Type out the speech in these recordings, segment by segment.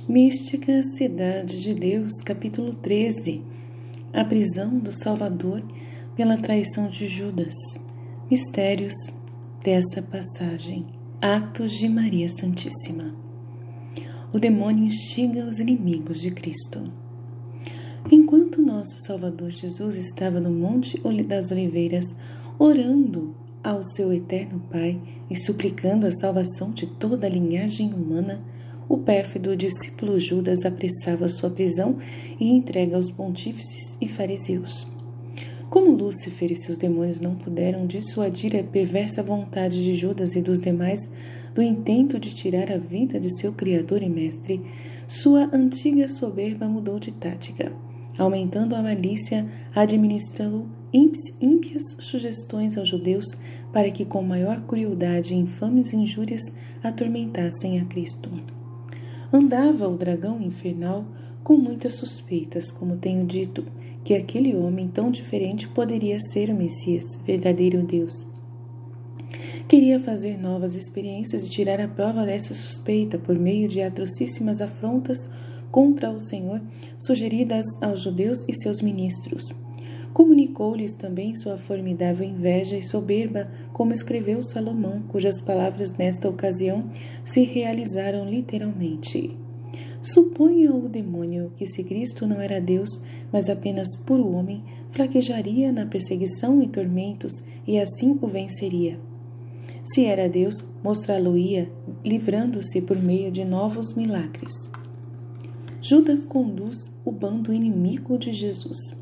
Mística Cidade de Deus, capítulo 13. A prisão do Salvador pela traição de Judas. Mistérios dessa passagem. Atos de Maria Santíssima. O demônio instiga os inimigos de Cristo. Enquanto nosso Salvador Jesus estava no Monte das Oliveiras, orando ao seu eterno Pai e suplicando a salvação de toda a linhagem humana, o pérfido discípulo Judas apressava sua prisão e entrega aos pontífices e fariseus. Como Lúcifer e seus demônios não puderam dissuadir a perversa vontade de Judas e dos demais do intento de tirar a vida de seu Criador e Mestre, sua antiga soberba mudou de tática. Aumentando a malícia, administrou ímpias sugestões aos judeus para que com maior crueldade e infames injúrias atormentassem a Cristo. Andava o dragão infernal com muitas suspeitas, como tenho dito, que aquele homem tão diferente poderia ser o Messias, verdadeiro Deus. Queria fazer novas experiências e tirar a prova dessa suspeita por meio de atrocíssimas afrontas contra o Senhor, sugeridas aos judeus e seus ministros. Comunicou-lhes também sua formidável inveja e soberba, como escreveu Salomão, cujas palavras nesta ocasião se realizaram literalmente. Suponha o demônio que, se Cristo não era Deus, mas apenas puro homem, fraquejaria na perseguição e tormentos e assim o venceria. Se era Deus, mostrá-lo-ia, livrando-se por meio de novos milagres. Judas conduz o bando inimigo de Jesus.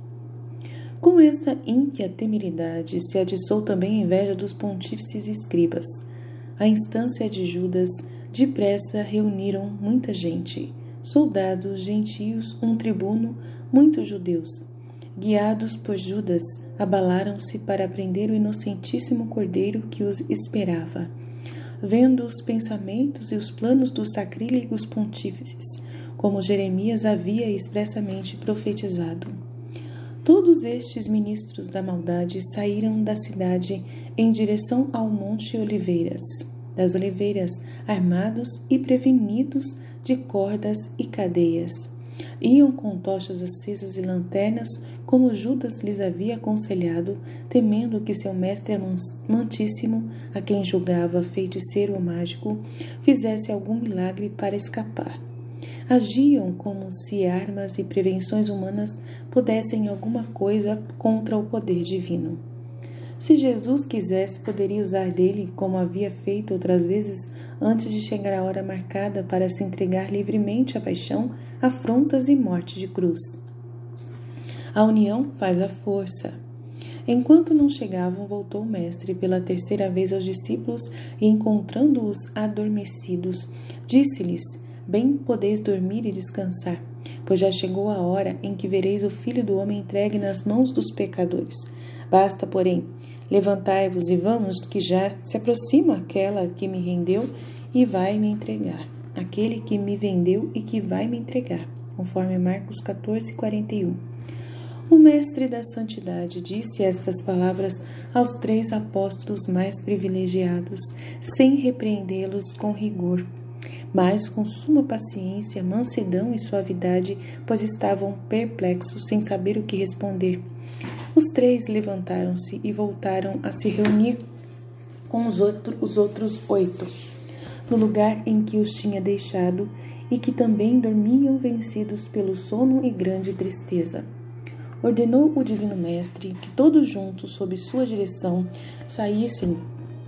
Com essa ímpia temeridade se adiçou também a inveja dos pontífices e escribas. À instância de Judas, depressa reuniram muita gente, soldados, gentios, um tribuno, muitos judeus. Guiados por Judas, abalaram-se para prender o inocentíssimo cordeiro que os esperava. Vendo os pensamentos e os planos dos sacrílegos pontífices, como Jeremias havia expressamente profetizado. Todos estes ministros da maldade saíram da cidade em direção ao Monte das Oliveiras, armados e prevenidos de cordas e cadeias. Iam com tochas acesas e lanternas, como Judas lhes havia aconselhado, temendo que seu mestre amantíssimo, a quem julgava feiticeiro ou mágico, fizesse algum milagre para escapar. Agiam como se armas e prevenções humanas pudessem alguma coisa contra o poder divino. Se Jesus quisesse, poderia usar dele, como havia feito outras vezes, antes de chegar a hora marcada para se entregar livremente à paixão, afrontas e morte de cruz. A união faz a força. Enquanto não chegavam, voltou o mestre pela terceira vez aos discípulos e, encontrando-os adormecidos, disse-lhes: Bem podeis dormir e descansar, pois já chegou a hora em que vereis o Filho do Homem entregue nas mãos dos pecadores. Basta, porém, levantai-vos e vamos, que já se aproxima aquela que me rendeu e vai me entregar. Aquele que me vendeu e que vai me entregar, conforme Marcos 14:41. O mestre da santidade disse estas palavras aos 3 apóstolos mais privilegiados, sem repreendê-los com rigor, mas com suma paciência, mansidão e suavidade, pois estavam perplexos, sem saber o que responder. Os 3 levantaram-se e voltaram a se reunir com os outros 8, no lugar em que os tinha deixado, e que também dormiam vencidos pelo sono e grande tristeza. Ordenou o Divino Mestre que todos juntos, sob sua direção, saíssem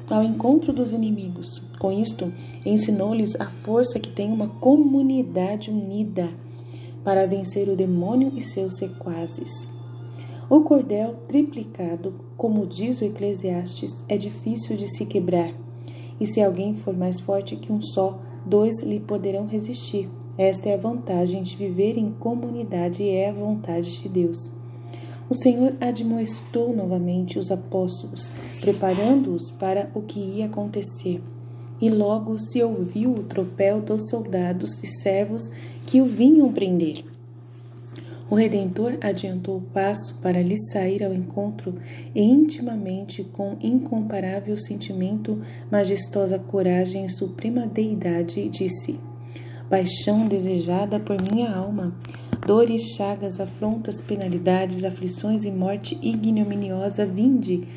ao encontro dos inimigos. Com isto, ensinou-lhes a força que tem uma comunidade unida para vencer o demônio e seus sequazes. O cordel triplicado, como diz o Eclesiastes, é difícil de se quebrar, e se alguém for mais forte que um só, 2 lhe poderão resistir. Esta é a vantagem de viver em comunidade e é a vontade de Deus. O Senhor admoestou novamente os apóstolos, preparando-os para o que ia acontecer. E logo se ouviu o tropel dos soldados e servos que o vinham prender. O Redentor adiantou o passo para lhes sair ao encontro e intimamente, com incomparável sentimento, majestosa coragem e suprema deidade, disse: paixão desejada por minha alma. Dores, chagas, afrontas, penalidades, aflições e morte ignominiosa, vinde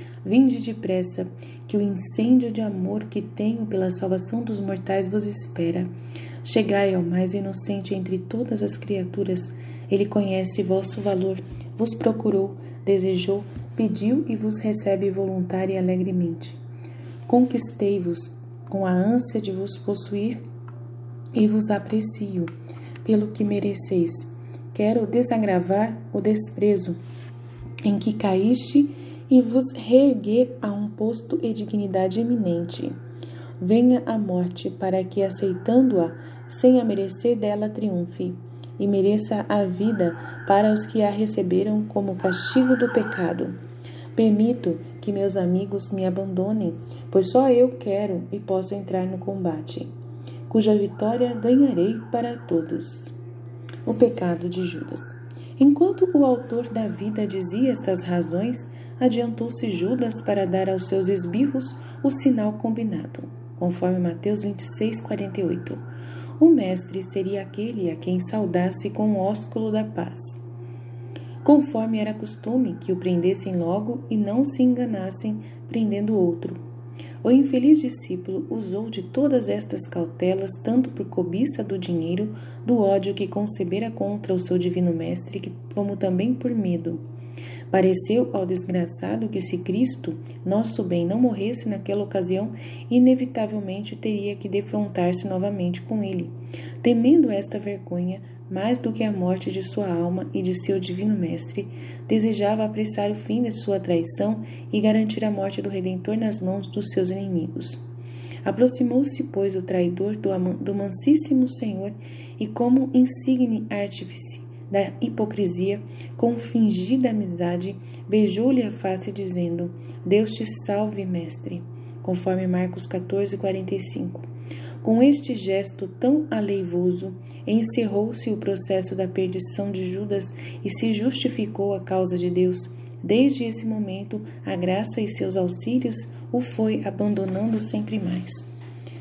depressa, que o incêndio de amor que tenho pela salvação dos mortais vos espera. Chegai ao mais inocente entre todas as criaturas. Ele conhece vosso valor, vos procurou, desejou, pediu e vos recebe voluntária e alegremente. Conquistei-vos com a ânsia de vos possuir e vos aprecio pelo que mereceis. Quero desagravar o desprezo em que caíste e vos reerguer a um posto e dignidade eminente. Venha a morte para que, aceitando-a, sem a merecer dela triunfe, e mereça a vida para os que a receberam como castigo do pecado. Permito que meus amigos me abandonem, pois só eu quero e posso entrar no combate, cuja vitória ganharei para todos. O pecado de Judas. Enquanto o autor da vida dizia estas razões, adiantou-se Judas para dar aos seus esbirros o sinal combinado, conforme Mateus 26:48. O mestre seria aquele a quem saudasse com o ósculo da paz. Conforme era costume que o prendessem logo e não se enganassem prendendo outro. O infeliz discípulo usou de todas estas cautelas tanto por cobiça do dinheiro, do ódio que concebera contra o seu divino mestre, como também por medo. Pareceu ao desgraçado que, se Cristo, nosso bem, não morresse naquela ocasião, inevitavelmente teria que defrontar-se novamente com ele. Temendo esta vergonha, mais do que a morte de sua alma e de seu divino mestre, desejava apressar o fim de sua traição e garantir a morte do Redentor nas mãos dos seus inimigos. Aproximou-se, pois, o traidor do mansíssimo Senhor e, como insigne artífice da hipocrisia, com fingida amizade, beijou-lhe a face, dizendo: Deus te salve, mestre, conforme Marcos 14:45. Com este gesto tão aleivoso, encerrou-se o processo da perdição de Judas e se justificou a causa de Deus. Desde esse momento, a graça e seus auxílios o foi abandonando sempre mais.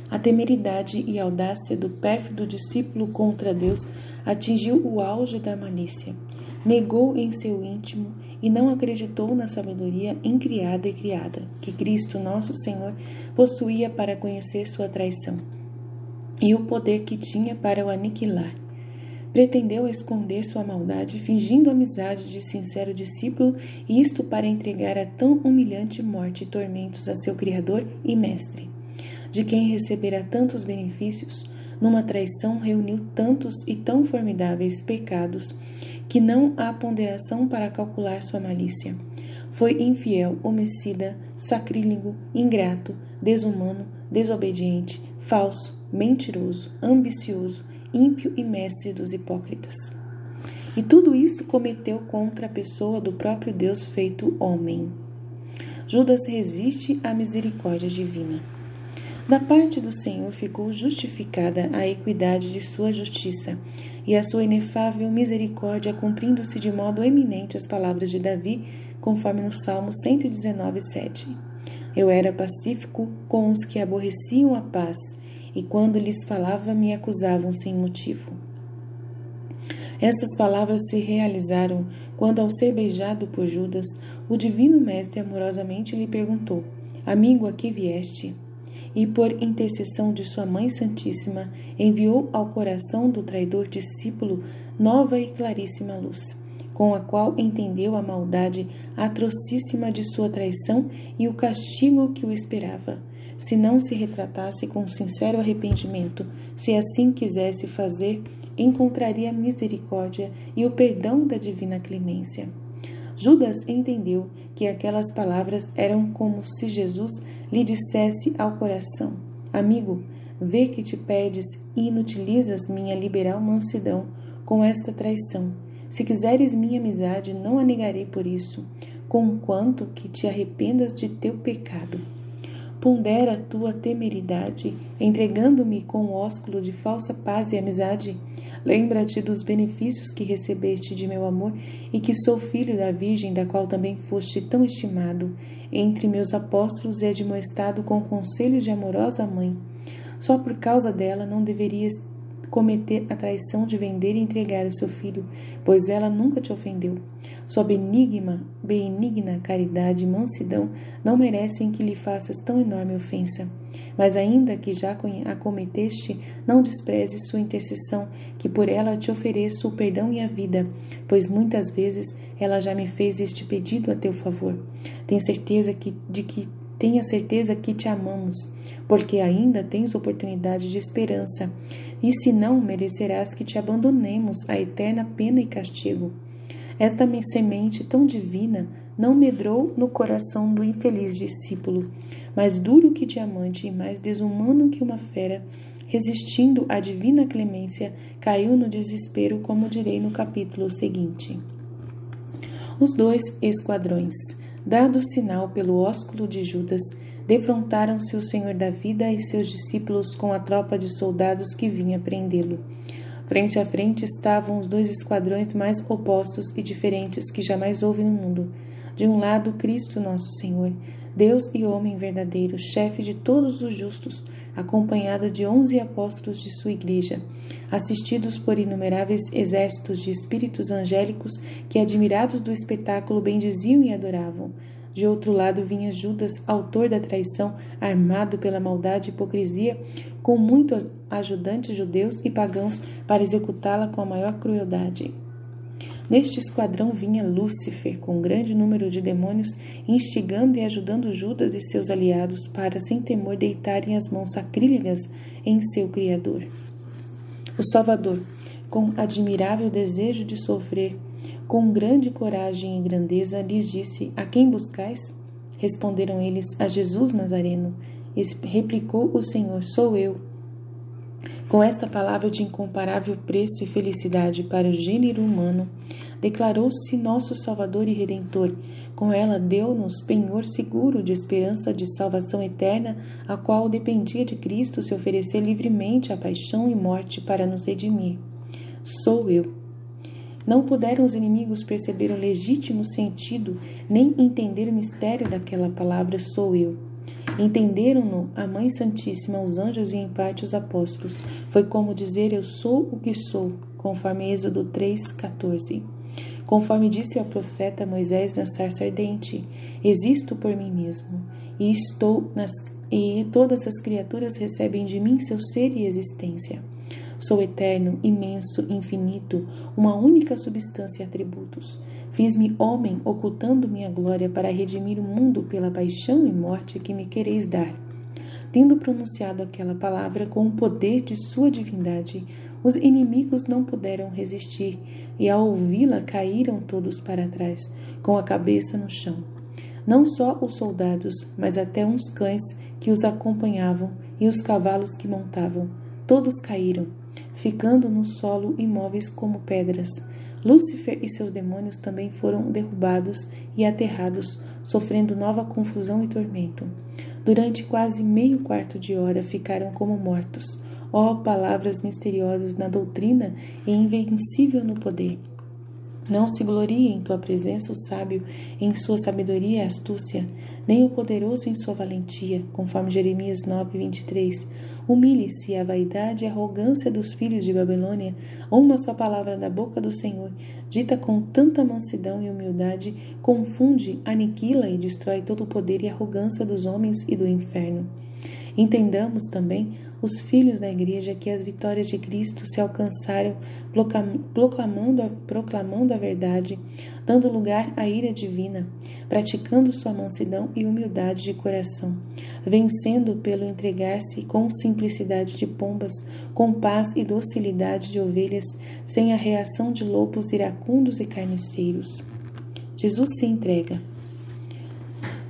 A temeridade e audácia do pérfido discípulo contra Deus atingiu o auge da malícia. Negou em seu íntimo e não acreditou na sabedoria incriada e criada que Cristo, nosso Senhor, possuía para conhecer sua traição e o poder que tinha para o aniquilar. Pretendeu esconder sua maldade, fingindo amizade de sincero discípulo, e isto para entregar a tão humilhante morte e tormentos a seu Criador e Mestre, de quem recebera tantos benefícios. Numa traição reuniu tantos e tão formidáveis pecados que não há ponderação para calcular sua malícia. Foi infiel, homicida, sacrílego, ingrato, desumano, desobediente, falso, mentiroso, ambicioso, ímpio e mestre dos hipócritas. E tudo isso cometeu contra a pessoa do próprio Deus feito homem. Judas resiste à misericórdia divina. Da parte do Senhor ficou justificada a equidade de sua justiça e a sua inefável misericórdia, cumprindo-se de modo eminente as palavras de Davi, conforme no Salmo 119:7. Eu era pacífico com os que aborreciam a paz, e quando lhes falava, me acusavam sem motivo. Essas palavras se realizaram quando, ao ser beijado por Judas, o divino mestre amorosamente lhe perguntou: Amigo, a que vieste? E, por intercessão de sua Mãe Santíssima, enviou ao coração do traidor discípulo nova e claríssima luz, com a qual entendeu a maldade atrocíssima de sua traição e o castigo que o esperava, se não se retratasse com sincero arrependimento. Se assim quisesse fazer, encontraria misericórdia e o perdão da divina clemência. Judas entendeu que aquelas palavras eram como se Jesus lhe dissesse ao coração: Amigo, vê que te perdes e inutilizas minha liberal mansidão com esta traição. Se quiseres minha amizade, não a negarei por isso, conquanto que te arrependas de teu pecado. Pondera a tua temeridade, entregando-me com o ósculo de falsa paz e amizade. Lembra-te dos benefícios que recebeste de meu amor e que sou filho da Virgem, da qual também foste tão estimado. Entre meus apóstolos e admoestado com conselho de amorosa mãe. Só por causa dela não deverias cometer a traição de vender e entregar o seu filho, pois ela nunca te ofendeu. Sua benigna caridade e mansidão não merecem que lhe faças tão enorme ofensa. Mas ainda que já a cometeste, não desprezes sua intercessão, que por ela te ofereço o perdão e a vida, pois muitas vezes ela já me fez este pedido a teu favor. Tenha certeza que te amamos, porque ainda tens oportunidade de esperança, e se não, merecerás que te abandonemos à eterna pena e castigo. Esta semente tão divina não medrou no coração do infeliz discípulo, mais duro que diamante e mais desumano que uma fera, resistindo à divina clemência, caiu no desespero, como direi no capítulo seguinte. Os 2 esquadrões, dado o sinal pelo ósculo de Judas, defrontaram-se o Senhor da vida e seus discípulos com a tropa de soldados que vinha prendê-lo. Frente a frente estavam os 2 esquadrões mais opostos e diferentes que jamais houve no mundo. De um lado, Cristo nosso Senhor, Deus e homem verdadeiro, chefe de todos os justos, acompanhado de 11 apóstolos de sua igreja, assistidos por inumeráveis exércitos de espíritos angélicos que, admirados do espetáculo, bendiziam e adoravam. De outro lado vinha Judas, autor da traição, armado pela maldade e hipocrisia, com muitos ajudantes judeus e pagãos para executá-la com a maior crueldade. Neste esquadrão vinha Lúcifer, com um grande número de demônios, instigando e ajudando Judas e seus aliados para, sem temor, deitarem as mãos sacrílegas em seu Criador. O Salvador, com admirável desejo de sofrer, com grande coragem e grandeza, lhes disse: A quem buscais? Responderam eles: A Jesus Nazareno. Replicou o Senhor: Sou eu. Com esta palavra de incomparável preço e felicidade para o gênero humano, declarou-se nosso Salvador e Redentor. Com ela deu-nos penhor seguro de esperança de salvação eterna, a qual dependia de Cristo se oferecer livremente à paixão e morte para nos redimir. Sou eu. Não puderam os inimigos perceber o legítimo sentido, nem entender o mistério daquela palavra sou eu. Entenderam-no a Mãe Santíssima, os anjos e em parte os apóstolos. Foi como dizer eu sou o que sou, conforme Êxodo 3,14. Conforme disse ao profeta Moisés na sarça ardente, existo por mim mesmo, e todas as criaturas recebem de mim seu ser e existência. Sou eterno, imenso, infinito, uma única substância e atributos. Fiz-me homem, ocultando minha glória para redimir o mundo pela paixão e morte que me quereis dar. Tendo pronunciado aquela palavra com o poder de sua divindade, os inimigos não puderam resistir e, ao ouvi-la, caíram todos para trás, com a cabeça no chão. Não só os soldados, mas até uns cães que os acompanhavam e os cavalos que montavam, todos caíram, ficando no solo imóveis como pedras. Lúcifer e seus demônios também foram derrubados e aterrados, sofrendo nova confusão e tormento. Durante quase meio quarto de hora ficaram como mortos. Ó palavras misteriosas na doutrina e invencível no poder! Não se glorie em tua presença o sábio em sua sabedoria e astúcia, nem o poderoso em sua valentia, conforme Jeremias 9:23. Humilhe-se a vaidade e a arrogância dos filhos de Babilônia. Uma só palavra da boca do Senhor, dita com tanta mansidão e humildade, confunde, aniquila e destrói todo o poder e arrogância dos homens e do inferno. Entendamos também, os filhos da igreja, que as vitórias de Cristo se alcançaram proclamando a verdade, dando lugar à ira divina, praticando sua mansidão e humildade de coração, vencendo pelo entregar-se com simplicidade de pombas, com paz e docilidade de ovelhas, sem a reação de lobos iracundos e carniceiros. Jesus se entrega.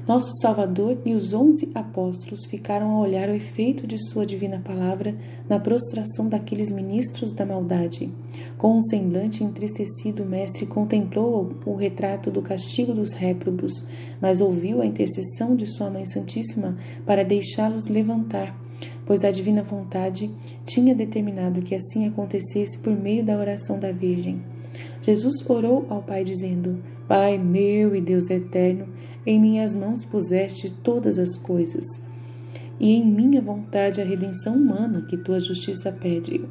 Nosso Salvador e os 11 apóstolos ficaram a olhar o efeito de sua divina palavra na prostração daqueles ministros da maldade. Com um semblante entristecido, o mestre contemplou o retrato do castigo dos réprobos, mas ouviu a intercessão de sua Mãe Santíssima para deixá-los levantar, pois a divina vontade tinha determinado que assim acontecesse por meio da oração da Virgem. Jesus orou ao Pai dizendo: Pai meu e Deus eterno, em minhas mãos puseste todas as coisas. e em minha vontade a redenção humana que tua justiça pede.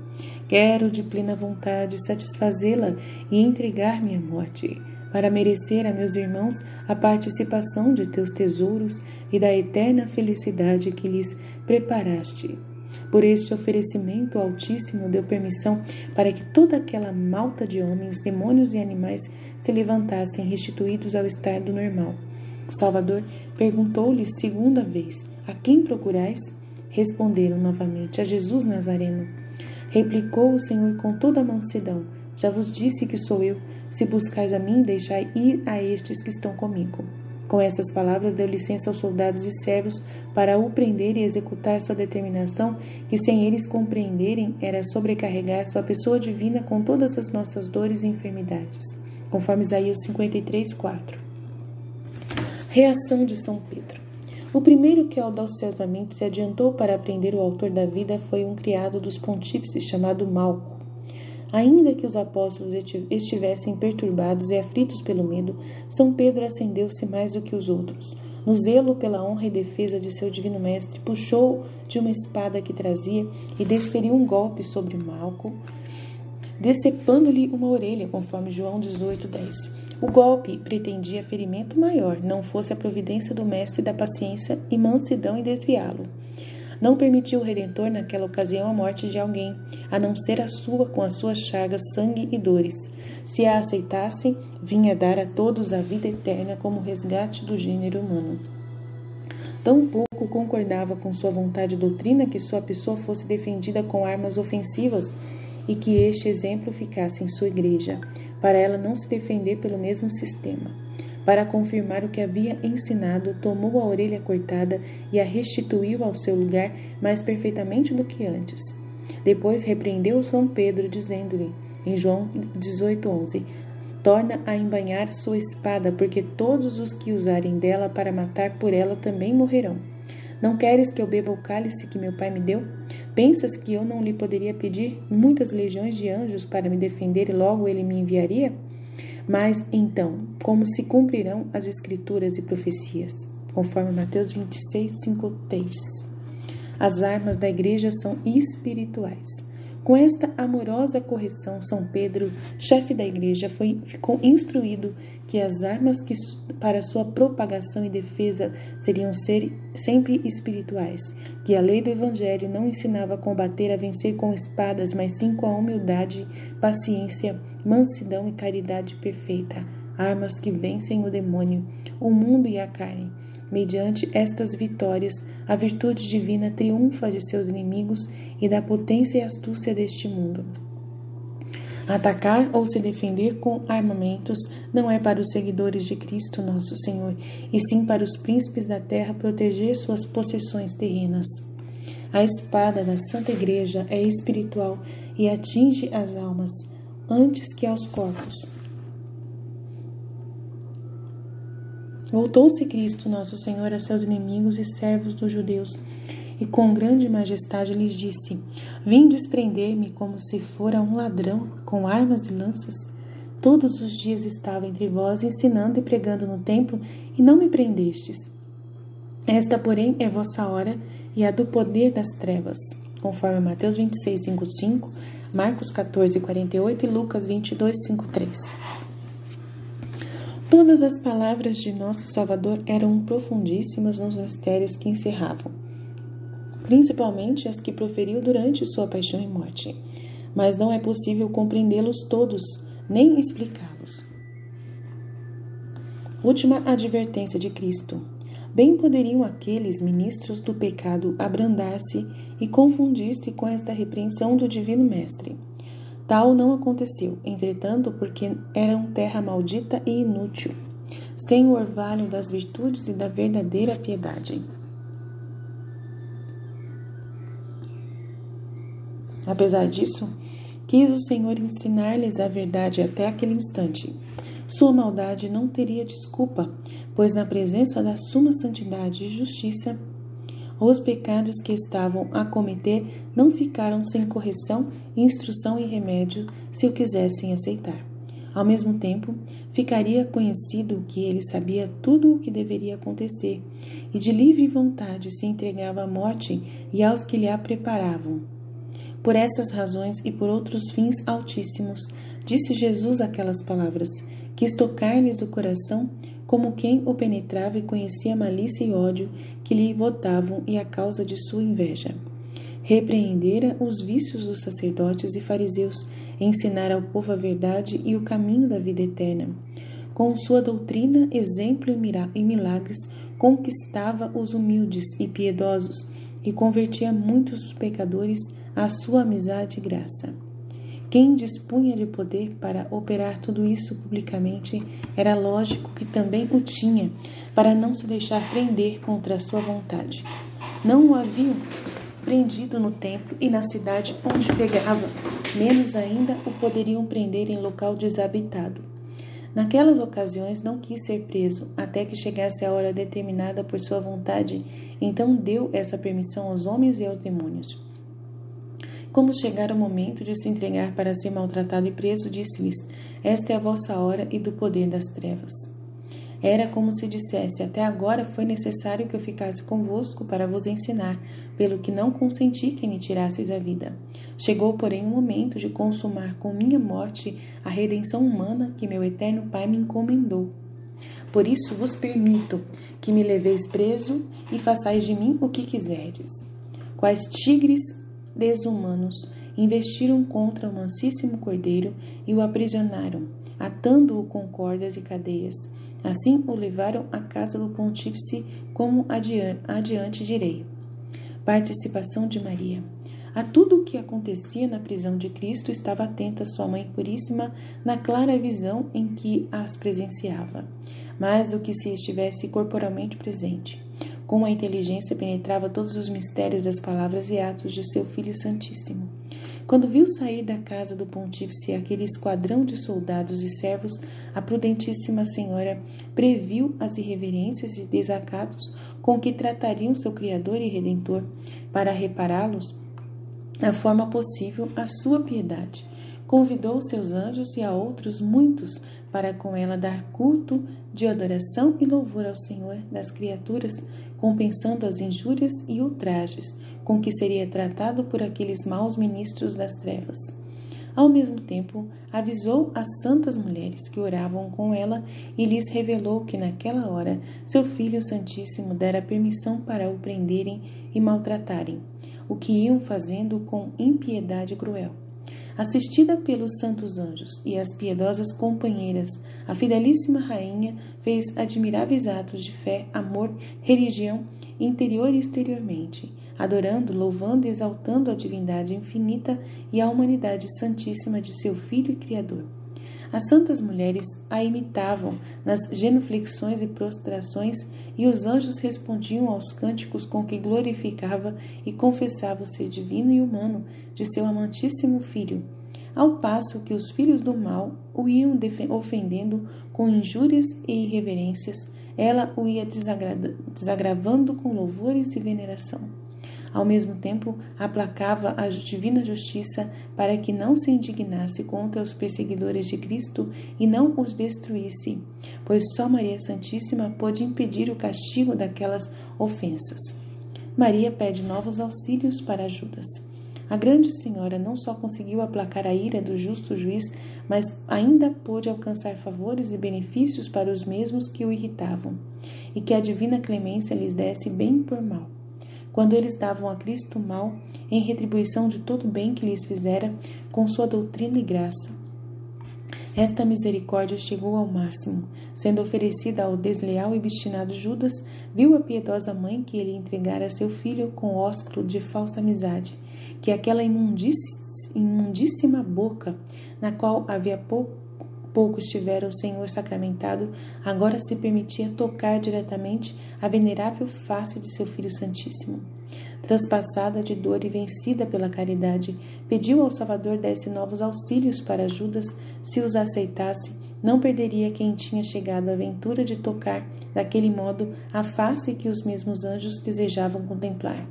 Quero de plena vontade satisfazê-la e entregar-me à morte, para merecer a meus irmãos a participação de teus tesouros e da eterna felicidade que lhes preparaste. Por este oferecimento, o Altíssimo deu permissão para que toda aquela malta de homens, demônios e animais se levantassem restituídos ao estado normal. O Salvador perguntou-lhe segunda vez: a quem procurais? Responderam novamente: a Jesus Nazareno. Replicou o Senhor com toda a mansidão: já vos disse que sou eu. Se buscais a mim, deixai ir a estes que estão comigo. Com essas palavras, deu licença aos soldados e servos para o prender e executar sua determinação, que sem eles compreenderem era sobrecarregar sua pessoa divina com todas as nossas dores e enfermidades. Conforme Isaías 53:4. Reação de São Pedro. O primeiro que audaciosamente se adiantou para prender o autor da vida foi um criado dos pontífices chamado Malco. Ainda que os apóstolos estivessem perturbados e aflitos pelo medo, São Pedro acendeu-se mais do que os outros. No zelo pela honra e defesa de seu divino mestre, puxou de uma espada que trazia e desferiu um golpe sobre Malco, decepando-lhe uma orelha, conforme João 18:10. O golpe pretendia ferimento maior, não fosse a providência do mestre da paciência e mansidão em desviá-lo. Não permitiu o Redentor naquela ocasião a morte de alguém, a não ser a sua, com as suas chagas, sangue e dores. Se a aceitassem, vinha dar a todos a vida eterna como resgate do gênero humano. Tão pouco concordava com sua vontade doutrina que sua pessoa fosse defendida com armas ofensivas e que este exemplo ficasse em sua igreja, para ela não se defender pelo mesmo sistema. Para confirmar o que havia ensinado, tomou a orelha cortada e a restituiu ao seu lugar mais perfeitamente do que antes. Depois repreendeu São Pedro, dizendo-lhe, em João 18:11, torna a embainhar sua espada, porque todos os que usarem dela para matar por ela também morrerão. Não queres que eu beba o cálice que meu pai me deu? Pensas que eu não lhe poderia pedir muitas legiões de anjos para me defender e logo ele me enviaria? Mas, então, como se cumprirão as escrituras e profecias? Conforme Mateus 26:5-3. As armas da igreja são espirituais. Com esta amorosa correção, São Pedro, chefe da igreja, ficou instruído que as armas para sua propagação e defesa seriam sempre espirituais, que a lei do Evangelho não ensinava a combater, a vencer com espadas, mas sim com a humildade, paciência, mansidão e caridade perfeita, armas que vencem o demônio, o mundo e a carne. Mediante estas vitórias, a virtude divina triunfa de seus inimigos e da potência e astúcia deste mundo. Atacar ou se defender com armamentos não é para os seguidores de Cristo nosso Senhor, e sim para os príncipes da terra proteger suas possessões terrenas. A espada da Santa Igreja é espiritual e atinge as almas antes que aos corpos. Voltou-se Cristo nosso Senhor a seus inimigos e servos dos judeus, e com grande majestade lhes disse: Vindes prender-me como se fora um ladrão, com armas e lanças. Todos os dias estava entre vós ensinando e pregando no templo, e não me prendestes. Esta, porém, é vossa hora e a do poder das trevas, conforme Mateus 26:5-5, Marcos 14:48 e Lucas 22:5-3. Todas as palavras de nosso Salvador eram profundíssimas nos mistérios que encerravam, principalmente as que proferiu durante sua paixão e morte, mas não é possível compreendê-los todos, nem explicá-los. Última advertência de Cristo. Bem poderiam aqueles ministros do pecado abrandar-se e confundir-se com esta repreensão do Divino Mestre. Tal não aconteceu, entretanto, porque eram terra maldita e inútil, sem o orvalho das virtudes e da verdadeira piedade. Apesar disso, quis o Senhor ensinar-lhes a verdade até aquele instante. Sua maldade não teria desculpa, pois na presença da suma santidade e justiça, os pecados que estavam a cometer não ficaram sem correção, instrução e remédio, se o quisessem aceitar. Ao mesmo tempo, ficaria conhecido que ele sabia tudo o que deveria acontecer e de livre vontade se entregava à morte e aos que lhe a preparavam. Por essas razões e por outros fins altíssimos, disse Jesus aquelas palavras, quis tocar-lhes o coração como quem o penetrava e conhecia a malícia e ódio que lhe votavam e a causa de sua inveja. Repreendera os vícios dos sacerdotes e fariseus, ensinara ao povo a verdade e o caminho da vida eterna. Com sua doutrina, exemplo e milagres, conquistava os humildes e piedosos e convertia muitos pecadores à sua amizade e graça. Quem dispunha de poder para operar tudo isso publicamente, era lógico que também o tinha, para não se deixar prender contra a sua vontade. Não o haviam prendido no templo e na cidade onde pregava, menos ainda o poderiam prender em local desabitado. Naquelas ocasiões não quis ser preso, até que chegasse a hora determinada por sua vontade, então deu essa permissão aos homens e aos demônios. Como chegara o momento de se entregar para ser maltratado e preso, disse-lhes, esta é a vossa hora e do poder das trevas. Era como se dissesse, até agora foi necessário que eu ficasse convosco para vos ensinar, pelo que não consenti que me tirasseis a vida. Chegou, porém, o momento de consumar com minha morte a redenção humana que meu eterno Pai me encomendou. Por isso vos permito que me leveis preso e façais de mim o que quiserdes. Quais tigres desumanos investiram contra o mansíssimo cordeiro e o aprisionaram, atando-o com cordas e cadeias. Assim o levaram à casa do pontífice, como adiante direi. Participação de Maria. A tudo o que acontecia na prisão de Cristo estava atenta sua Mãe Puríssima na clara visão em que as presenciava, mais do que se estivesse corporalmente presente. Com a inteligência penetrava todos os mistérios das palavras e atos de seu Filho Santíssimo. Quando viu sair da casa do pontífice aquele esquadrão de soldados e servos, a prudentíssima senhora previu as irreverências e desacatos com que tratariam seu Criador e Redentor, para repará-los da forma possível à sua piedade. Convidou seus anjos e a outros muitos para com ela dar culto de adoração e louvor ao Senhor das criaturas, compensando as injúrias e ultrajes com que seria tratado por aqueles maus ministros das trevas. Ao mesmo tempo, avisou as santas mulheres que oravam com ela e lhes revelou que naquela hora seu Filho Santíssimo dera permissão para o prenderem e maltratarem, o que iam fazendo com impiedade cruel. Assistida pelos santos anjos e as piedosas companheiras, a fidelíssima rainha fez admiráveis atos de fé, amor, religião, interior e exteriormente, adorando, louvando e exaltando a divindade infinita e a humanidade santíssima de seu Filho e Criador. As santas mulheres a imitavam nas genuflexões e prostrações, e os anjos respondiam aos cânticos com que glorificava e confessava o ser divino e humano de seu amantíssimo Filho, ao passo que os filhos do mal o iam ofendendo com injúrias e irreverências, ela o ia desagravando com louvores e veneração. Ao mesmo tempo, aplacava a divina justiça para que não se indignasse contra os perseguidores de Cristo e não os destruísse, pois só Maria Santíssima pôde impedir o castigo daquelas ofensas. Maria pede novos auxílios para Judas. A grande senhora não só conseguiu aplacar a ira do justo juiz, mas ainda pôde alcançar favores e benefícios para os mesmos que o irritavam, e que a divina clemência lhes desse bem por mal. Quando eles davam a Cristo mal, em retribuição de todo o bem que lhes fizera, com sua doutrina e graça. Esta misericórdia chegou ao máximo. Sendo oferecida ao desleal e obstinado Judas, viu a piedosa mãe que ele entregara a seu filho com ósculo de falsa amizade, que aquela imundíssima boca, na qual havia pouco estivera o Senhor sacramentado, agora se permitia tocar diretamente a venerável face de seu Filho Santíssimo. Transpassada de dor e vencida pela caridade, pediu ao Salvador desse novos auxílios para Judas. Se os aceitasse, não perderia quem tinha chegado à aventura de tocar, daquele modo, a face que os mesmos anjos desejavam contemplar.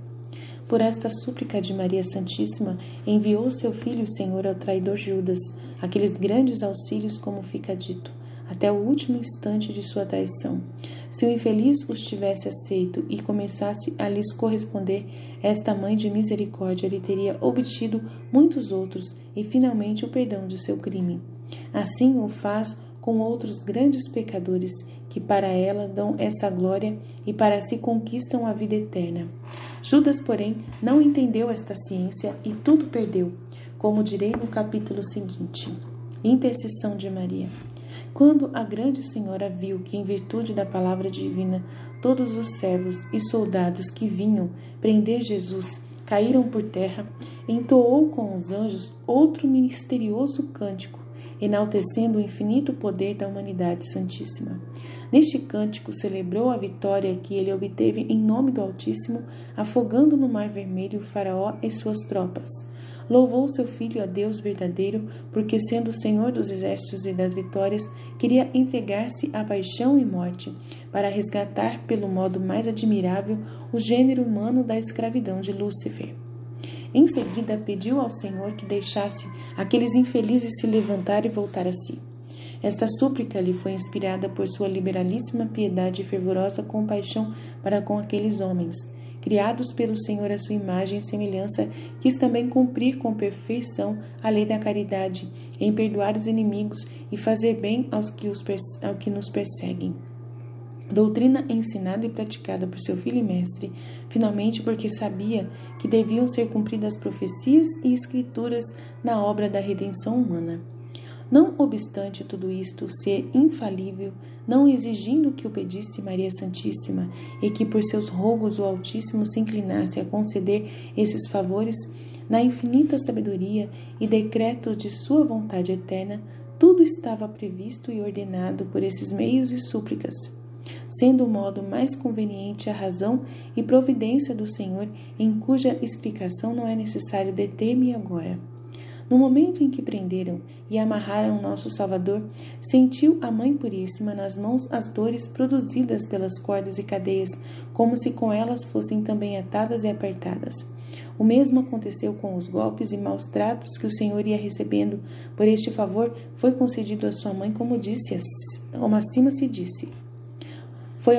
Por esta súplica de Maria Santíssima, enviou seu Filho o Senhor ao traidor Judas, aqueles grandes auxílios como fica dito, até o último instante de sua traição. Se o infeliz os tivesse aceito e começasse a lhes corresponder, esta mãe de misericórdia lhe teria obtido muitos outros e finalmente o perdão de seu crime. Assim o faz com outros grandes pecadores, que para ela dão essa glória e para si conquistam a vida eterna. Judas, porém, não entendeu esta ciência e tudo perdeu, como direi no capítulo seguinte. Intercessão de Maria. Quando a grande senhora viu que, em virtude da palavra divina, todos os servos e soldados que vinham prender Jesus caíram por terra, entoou com os anjos outro misterioso cântico, enaltecendo o infinito poder da humanidade santíssima. Neste cântico celebrou a vitória que ele obteve em nome do Altíssimo, afogando no Mar Vermelho o faraó e suas tropas. Louvou seu Filho a Deus verdadeiro, porque, sendo o Senhor dos exércitos e das vitórias, queria entregar-se à paixão e morte, para resgatar, pelo modo mais admirável, o gênero humano da escravidão de Lúcifer. Em seguida, pediu ao Senhor que deixasse aqueles infelizes se levantar e voltar a si. Esta súplica lhe foi inspirada por sua liberalíssima piedade e fervorosa compaixão para com aqueles homens. Criados pelo Senhor à sua imagem e semelhança, quis também cumprir com perfeição a lei da caridade, em perdoar os inimigos e fazer bem aos que nos perseguem. Doutrina ensinada e praticada por seu filho e mestre, finalmente porque sabia que deviam ser cumpridas profecias e escrituras na obra da redenção humana. Não obstante tudo isto ser infalível, não exigindo que o pedisse Maria Santíssima e que por seus rogos o Altíssimo se inclinasse a conceder esses favores, na infinita sabedoria e decreto de sua vontade eterna, tudo estava previsto e ordenado por esses meios e súplicas, sendo o modo mais conveniente a razão e providência do Senhor, em cuja explicação não é necessário deter-me agora. No momento em que prenderam e amarraram nosso Salvador, sentiu a Mãe Puríssima nas mãos as dores produzidas pelas cordas e cadeias, como se com elas fossem também atadas e apertadas. O mesmo aconteceu com os golpes e maus tratos que o Senhor ia recebendo. Por este favor foi concedido à sua mãe, como acima se disse. Foi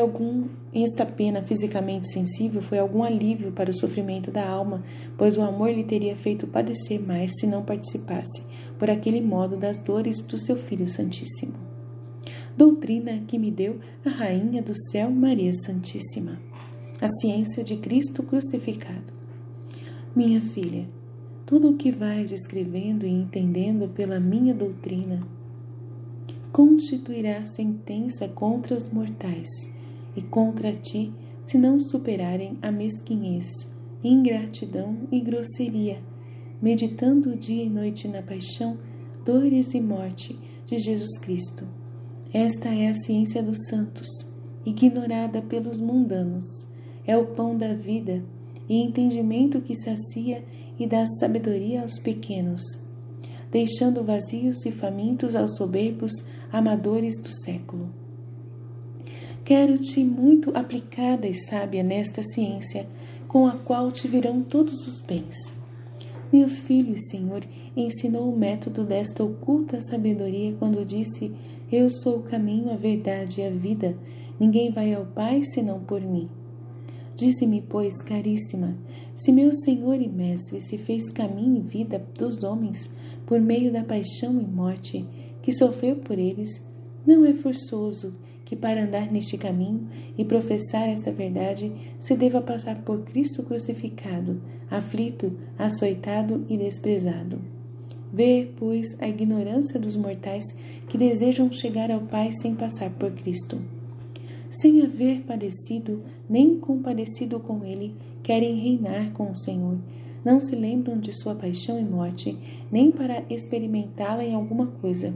esta pena fisicamente sensível foi algum alívio para o sofrimento da alma, pois o amor lhe teria feito padecer mais se não participasse, por aquele modo, das dores do seu Filho Santíssimo. Doutrina que me deu a Rainha do Céu, Maria Santíssima. A ciência de Cristo crucificado. Minha filha, tudo o que vais escrevendo e entendendo pela minha doutrina constituirá sentença contra os mortais e contra ti, se não superarem a mesquinhez, ingratidão e grosseria, meditando dia e noite na paixão, dores e morte de Jesus Cristo. Esta é a ciência dos santos, ignorada pelos mundanos. É o pão da vida e entendimento que sacia e dá sabedoria aos pequenos, deixando vazios e famintos aos soberbos amadores do século. Quero-te muito aplicada e sábia nesta ciência, com a qual te virão todos os bens. Meu Filho e Senhor ensinou o método desta oculta sabedoria quando disse: Eu sou o caminho, a verdade e a vida. Ninguém vai ao Pai senão por mim. Dize-me, pois, caríssima, se meu Senhor e Mestre se fez caminho e vida dos homens por meio da paixão e morte que sofreu por eles, não é forçoso que para andar neste caminho e professar esta verdade se deva passar por Cristo crucificado, aflito, açoitado e desprezado. Vê, pois, a ignorância dos mortais que desejam chegar ao Pai sem passar por Cristo. Sem haver padecido, nem compadecido com Ele, querem reinar com o Senhor. Não se lembram de sua paixão e morte, nem para experimentá-la em alguma coisa,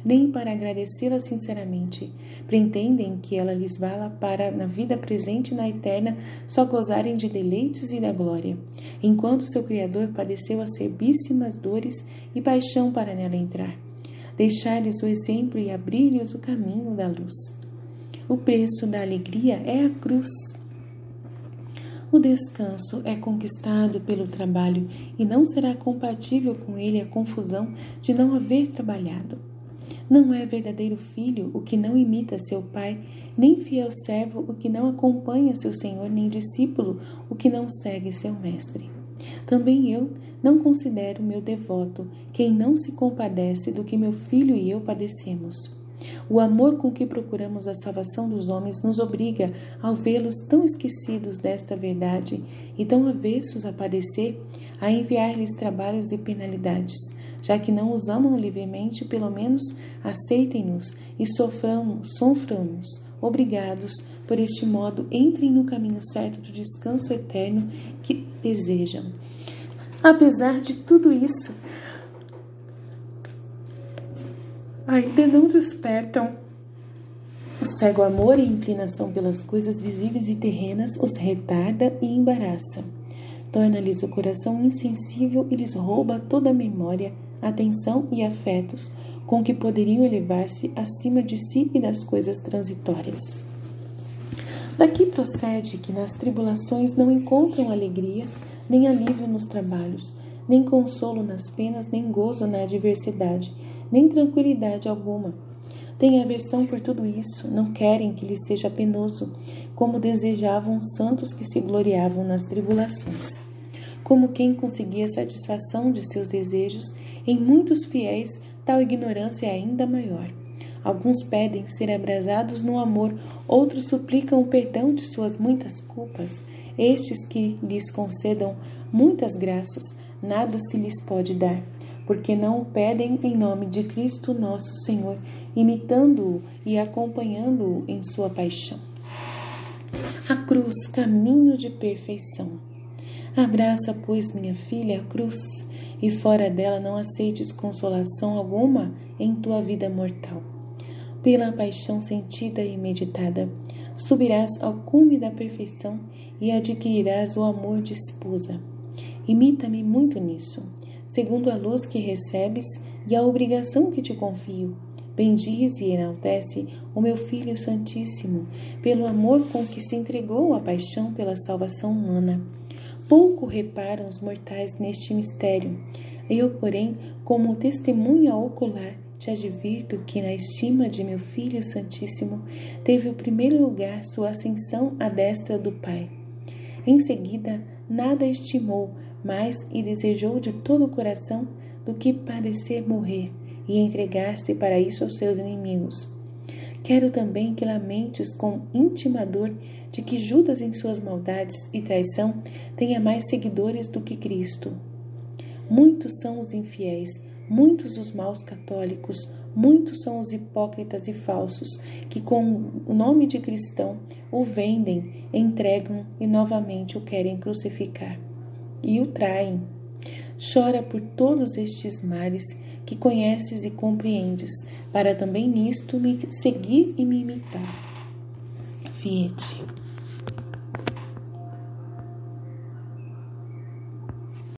nem para agradecê-la sinceramente. Pretendem que ela lhes vala para, na vida presente e na eterna, só gozarem de deleites e da glória, enquanto seu Criador padeceu acerbíssimas dores e paixão para nela entrar. Deixar-lhes o exemplo e abrir-lhes o caminho da luz. O preço da alegria é a cruz. O descanso é conquistado pelo trabalho e não será compatível com ele a confusão de não haver trabalhado. Não é verdadeiro filho o que não imita seu pai, nem fiel servo o que não acompanha seu senhor, nem discípulo o que não segue seu mestre. Também eu não considero meu devoto quem não se compadece do que meu filho e eu padecemos. O amor com que procuramos a salvação dos homens nos obriga, ao vê-los tão esquecidos desta verdade e tão avessos a padecer, a enviar-lhes trabalhos e penalidades. Já que não os amam livremente, pelo menos aceitem-nos e soframos, obrigados, por este modo, entrem no caminho certo do descanso eterno que desejam. Apesar de tudo isso, ainda não despertam. O cego amor e inclinação pelas coisas visíveis e terrenas os retarda e embaraça. Torna-lhes o coração insensível e lhes rouba toda a memória, atenção e afetos com que poderiam elevar-se acima de si e das coisas transitórias. Daqui procede que nas tribulações não encontram alegria, nem alívio nos trabalhos, nem consolo nas penas, nem gozo na adversidade, nem tranquilidade alguma. Têm aversão por tudo isso, não querem que lhes seja penoso, como desejavam os santos que se gloriavam nas tribulações. Como quem conseguia satisfação de seus desejos, em muitos fiéis tal ignorância é ainda maior. Alguns pedem ser abrasados no amor, outros suplicam o perdão de suas muitas culpas. Estes que lhes concedam muitas graças, nada se lhes pode dar, porque não o pedem em nome de Cristo nosso Senhor, imitando-o e acompanhando-o em sua paixão. A cruz, caminho de perfeição. Abraça, pois, minha filha, a cruz, e fora dela não aceites consolação alguma em tua vida mortal. Pela paixão sentida e meditada, subirás ao cume da perfeição e adquirirás o amor de esposa. Imita-me muito nisso, segundo a luz que recebes e a obrigação que te confio. Bendize e enaltece o meu Filho Santíssimo, pelo amor com que se entregou à paixão pela salvação humana. Pouco reparam os mortais neste mistério. Eu, porém, como testemunha ocular, te advirto que na estima de meu Filho Santíssimo teve o primeiro lugar sua ascensão à destra do Pai. Em seguida, nada estimou mais e desejou de todo o coração do que padecer morrer e entregar-se para isso aos seus inimigos. Quero também que lamentes com íntima dor de que Judas, em suas maldades e traição, tenha mais seguidores do que Cristo. Muitos são os infiéis, muitos os maus católicos, muitos são os hipócritas e falsos, que com o nome de cristão o vendem, entregam e novamente o querem crucificar. E o traem. Chora por todos estes males que conheces e compreendes, para também nisto me seguir e me imitar. Fiat.